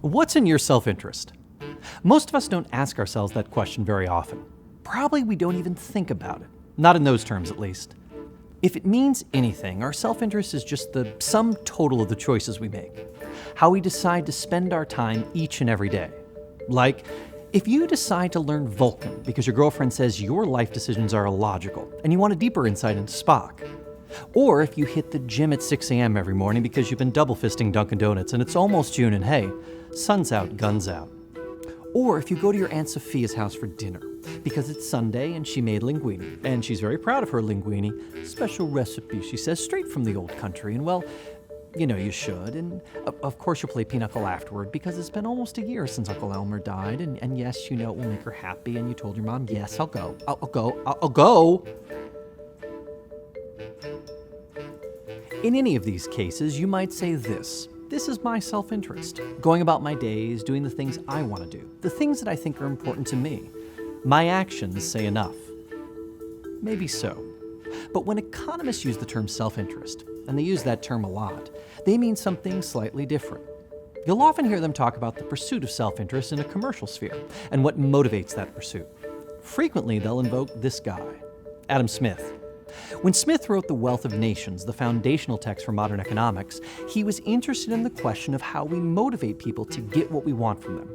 What's in your self-interest? Most of us don't ask ourselves that question very often. Probably we don't even think about it. Not in those terms, at least. If it means anything, our self-interest is just the sum total of the choices we make. How we decide to spend our time each and every day. Like, if you decide to learn Vulcan because your girlfriend says your life decisions are illogical and you want a deeper insight into Spock. Or if you hit the gym at 6 a.m. every morning because you've been double fisting Dunkin' Donuts and it's almost June and hey, sun's out, guns out. Or if you go to your Aunt Sophia's house for dinner because it's Sunday and she made linguine and she's very proud of her linguine, special recipe, she says, straight from the old country. And well, you know you should. And of course you'll play pinochle afterward because it's been almost a year since Uncle Elmer died. And yes, you know it will make her happy. And you told your mom, yes, I'll go. I'll go. In any of these cases, you might say this. This is my self-interest. Going about my days, doing the things I want to do. The things that I think are important to me. My actions say enough. Maybe so. But when economists use the term self-interest, and they use that term a lot, they mean something slightly different. You'll often hear them talk about the pursuit of self-interest in a commercial sphere, and what motivates that pursuit. Frequently, they'll invoke this guy, Adam Smith. When Smith wrote The Wealth of Nations, the foundational text for modern economics, he was interested in the question of how we motivate people to get what we want from them.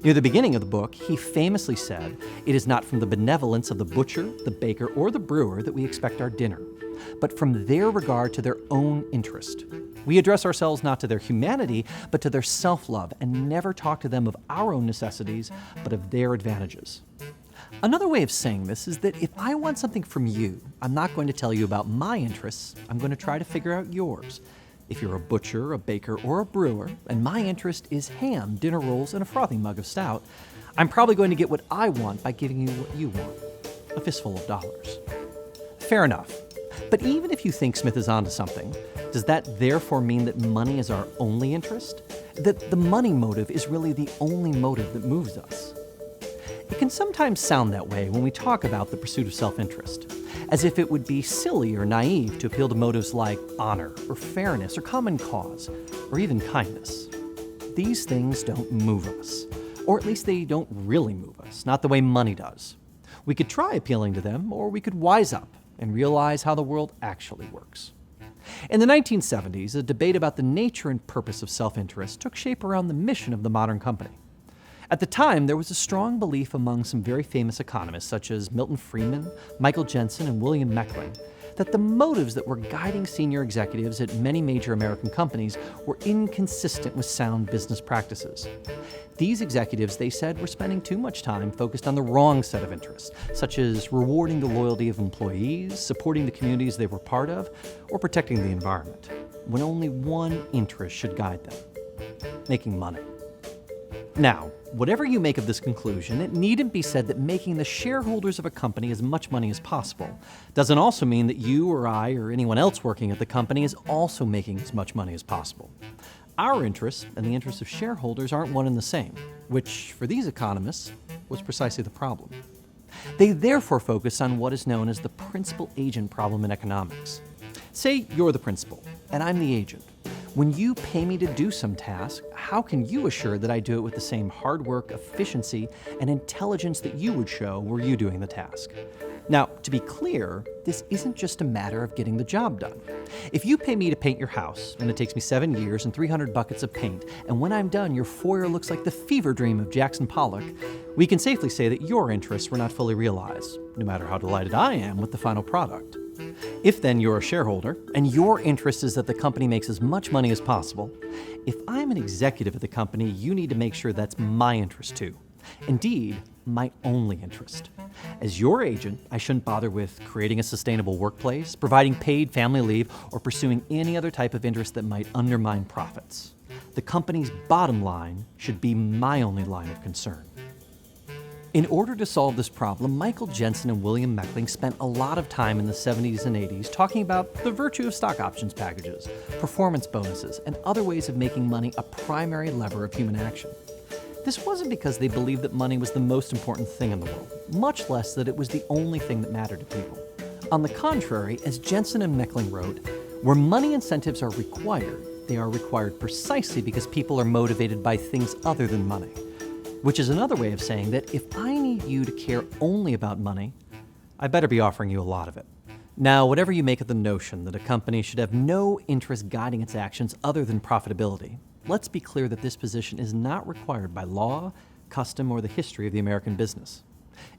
Near the beginning of the book, he famously said, "It is not from the benevolence of the butcher, the baker, or the brewer that we expect our dinner, but from their regard to their own interest. We address ourselves not to their humanity, but to their self-love, and never talk to them of our own necessities, but of their advantages." Another way of saying this is that if I want something from you, I'm not going to tell you about my interests, I'm going to try to figure out yours. If you're a butcher, a baker, or a brewer, and my interest is ham, dinner rolls, and a frothy mug of stout, I'm probably going to get what I want by giving you what you want, a fistful of dollars. Fair enough. But even if you think Smith is onto something, does that therefore mean that money is our only interest? That the money motive is really the only motive that moves us? It can sometimes sound that way when we talk about the pursuit of self-interest, as if it would be silly or naive to appeal to motives like honor, or fairness, or common cause, or even kindness. These things don't move us, or at least they don't really move us, not the way money does. We could try appealing to them, or we could wise up and realize how the world actually works. In the 1970s, a debate about the nature and purpose of self-interest took shape around the mission of the modern company. At the time, there was a strong belief among some very famous economists, such as Milton Friedman, Michael Jensen, and William Meckling, that the motives that were guiding senior executives at many major American companies were inconsistent with sound business practices. These executives, they said, were spending too much time focused on the wrong set of interests, such as rewarding the loyalty of employees, supporting the communities they were part of, or protecting the environment, when only one interest should guide them: making money. Now, whatever you make of this conclusion, it needn't be said that making the shareholders of a company as much money as possible doesn't also mean that you or I or anyone else working at the company is also making as much money as possible. Our interests and the interests of shareholders aren't one and the same, which, for these economists, was precisely the problem. They therefore focus on what is known as the principal-agent problem in economics. Say you're the principal, and I'm the agent. When you pay me to do some task, how can you assure that I do it with the same hard work, efficiency, and intelligence that you would show were you doing the task? Now, to be clear, this isn't just a matter of getting the job done. If you pay me to paint your house, and it takes me 7 years and 300 buckets of paint, and when I'm done, your foyer looks like the fever dream of Jackson Pollock, we can safely say that your interests were not fully realized, no matter how delighted I am with the final product. If then you're a shareholder, and your interest is that the company makes as much money as possible, if I'm an executive at the company, you need to make sure that's my interest too. Indeed, my only interest. As your agent, I shouldn't bother with creating a sustainable workplace, providing paid family leave, or pursuing any other type of interest that might undermine profits. The company's bottom line should be my only line of concern. In order to solve this problem, Michael Jensen and William Meckling spent a lot of time in the 70s and 80s talking about the virtue of stock options packages, performance bonuses, and other ways of making money a primary lever of human action. This wasn't because they believed that money was the most important thing in the world, much less that it was the only thing that mattered to people. On the contrary, as Jensen and Meckling wrote, where money incentives are required, they are required precisely because people are motivated by things other than money. Which is another way of saying that if I need you to care only about money, I better be offering you a lot of it. Now, whatever you make of the notion that a company should have no interest guiding its actions other than profitability, let's be clear that this position is not required by law, custom, or the history of the American business.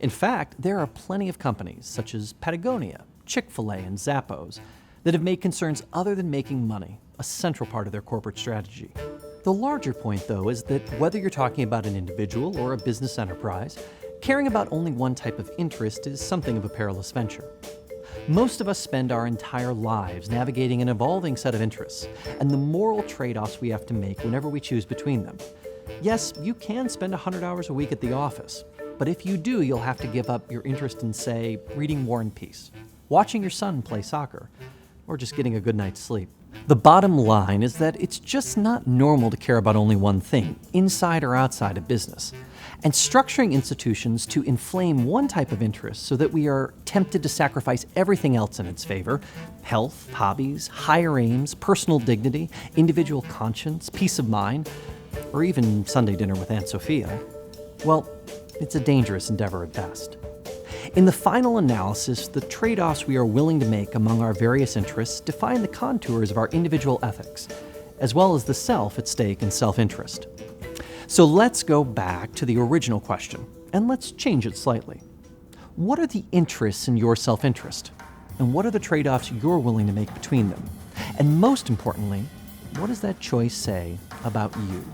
In fact, there are plenty of companies, such as Patagonia, Chick-fil-A, and Zappos, that have made concerns other than making money a central part of their corporate strategy. The larger point, though, is that whether you're talking about an individual or a business enterprise, caring about only one type of interest is something of a perilous venture. Most of us spend our entire lives navigating an evolving set of interests and the moral trade-offs we have to make whenever we choose between them. Yes, you can spend 100 hours a week at the office, but if you do, you'll have to give up your interest in, say, reading War and Peace, watching your son play soccer, or just getting a good night's sleep. The bottom line is that it's just not normal to care about only one thing, inside or outside of business. And structuring institutions to inflame one type of interest so that we are tempted to sacrifice everything else in its favor, health, hobbies, higher aims, personal dignity, individual conscience, peace of mind, or even Sunday dinner with Aunt Sophia, well, it's a dangerous endeavor at best. In the final analysis, the trade-offs we are willing to make among our various interests define the contours of our individual ethics, as well as the self at stake in self-interest. So let's go back to the original question, and let's change it slightly. What are the interests in your self-interest? And what are the trade-offs you're willing to make between them? And most importantly, what does that choice say about you?